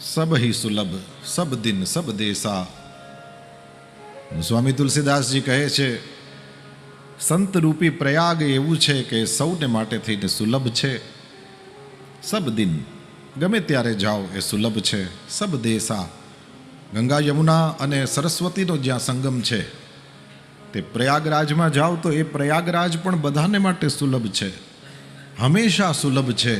सब ही सुलभ सब दिन सब देसा। સ્વામી તુલસીદાસજી કહે છે, સંત રૂપી પ્રયાગ એવું છે કે સૌને માટે થઈને સુલભ છે. સબ દિન ગમે ત્યારે જાઓ એ સુલભ છે. સબ દેશા ગંગા યમુના અને સરસ્વતીનો જ્યાં સંગમ છે તે પ્રયાગરાજમાં જાઓ તો એ પ્રયાગરાજ પણ બધાને માટે સુલભ છે, હંમેશા સુલભ છે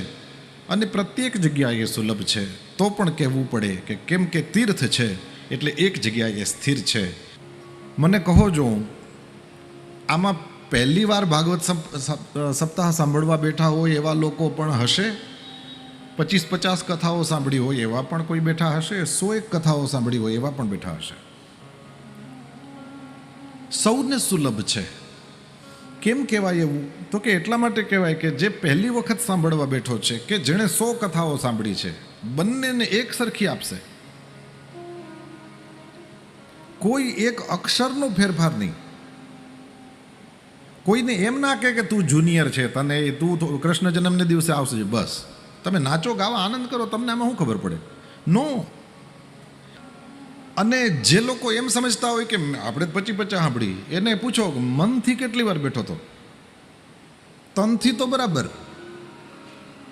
અને પ્રત્યેક જગ્યાએ સુલભ છે. તો પણ કહેવું પડે કે કેમ કે તીર્થ છે એટલે એક જગ્યાએ સ્થિર છે. મને કહો જો, આમાં પહેલી વાર ભાગવત સપ્તાહ સાંભળવા બેઠા હોય એવા લોકો પણ હશે? 25-50 કથાઓ સાંભળી હોય એવા પણ કોઈ બેઠા હશે? 101 કથાઓ સાંભળી હોય એવા પણ બેઠા હશે. સૌને સુલભ છે. કેમ કહેવાય એવું? તો કે એટલા માટે કહેવાય કે જે પહેલી વખત સાંભળવા બેઠો છે કે જેણે 100 કથાઓ સાંભળી છે, બંનેને એક સરખી આપશે. કોઈ એક અક્ષરનો ફેરફાર નહીં. કોઈને એમ ના કે તું જુનિયર છે, તને તું કૃષ્ણ જન્મને દિવસે આવશે, બસ તમે નાચો ગાવા આનંદ કરો, તમને આમાં શું ખબર પડે? નો. અને જે લોકો એમ સમજતા હોય કે આપણે 25-50 સાંભળી, એને પૂછો મનથી કેટલી વાર બેઠો હતો? તનથી તો બરાબર,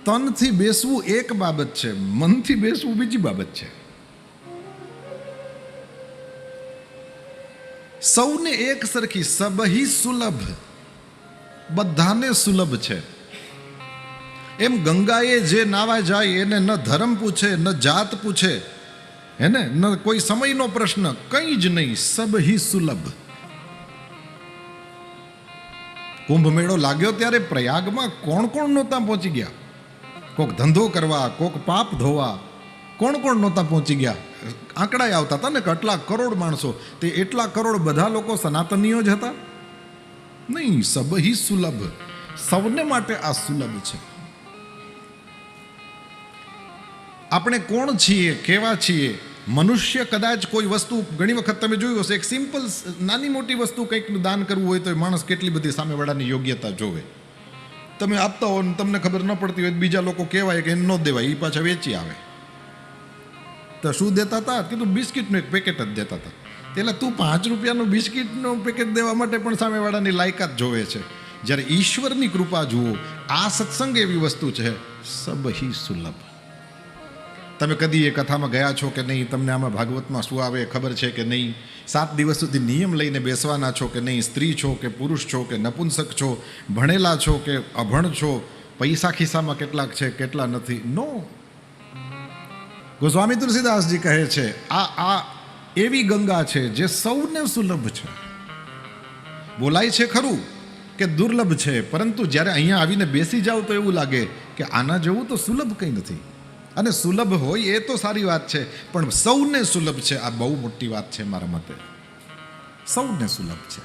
તનથી બેસવું એક બાબત છે, મનથી બેસવું બીજી બાબત છે. સૌને એક સરખી, સબહી સુલભ, બધાને સુલભ છે. એમ ગંગાએ જે નાવા જાય એને ન ધર્મ પૂછે, ન જાત પૂછે, હેને, ન કોઈ સમયનો પ્રશ્ન, કંઈ જ નહીં, સબહી સુલભ. કુંભ મેળો લાગ્યો ત્યારે પ્રયાગમાં કોણ કોણ નહોતા પહોંચી ગયા? કોક ધંધો કરવા, કોક પાપ ધોવા, કોણ કોણ નહોતા પહોંચી ગયા? આંકડા આવતા હતા ને કે આટલા કરોડ માણસો, તે એટલા કરોડ બધા લોકો સનાતનીઓ જ હતા? નહીં, સબહી સુલભ, સૌને માટે આ સુલભ છે. આપણે કોણ છીએ, કેવા છીએ? મનુષ્ય કદાચ કોઈ વસ્તુ, ઘણી વખત તમે જોયું હશે, એક સિમ્પલ નાની મોટી વસ્તુ કંઈકનું દાન કરવું હોય તો માણસ કેટલી બધી સામેવાળાની યોગ્યતા જોવે. તમે આપતા હો ને તમને ખબર ન પડતી હોય, બીજા લોકો કહેવાય કે ન દેવાય, એ પાછા વેચી આવે. તો શું દેતા હતા? કીધું બિસ્કિટનું એક પેકેટ જ દેતા હતા. એટલે તું 5 રૂપિયાનું બિસ્કિટનું પેકેટ દેવા માટે પણ સામેવાળાની લાયકાત જોવે છે. જ્યારે ઈશ્વરની કૃપા જુઓ, આ સત્સંગ એવી વસ્તુ છે, સબહી સુલભ. તમે કદી એ કથામાં ગયા છો કે નહીં? તમને આમાં ભાગવતમાં શું આવે ખબર છે કે નહીં? 7 દિવસ સુધી નિયમ લઈને બેસવાના છો કે નહીં? સ્ત્રી છો કે પુરુષ છો કે નપુંસક છો, ભણેલા છો કે અભણ છો, પૈસા ખિસ્સામાં કેટલાક છે કેટલા નથી? નો. ગોસ્વામી તુલસીદાસજી કહે છે, આ એવી ગંગા છે જે સૌને સુલભ છે. બોલાય છે ખરું કે દુર્લભ છે, પરંતુ જ્યારે અહીંયા આવીને બેસી જાવ તો એવું લાગે કે આના જેવું તો સુલભ કંઈ નથી. અને સુલભ હોય એ તો સારી વાત છે, પણ સૌને સુલભ છે, આ બહુ મોટી વાત છે મારા મતે. સૌને સુલભ છે.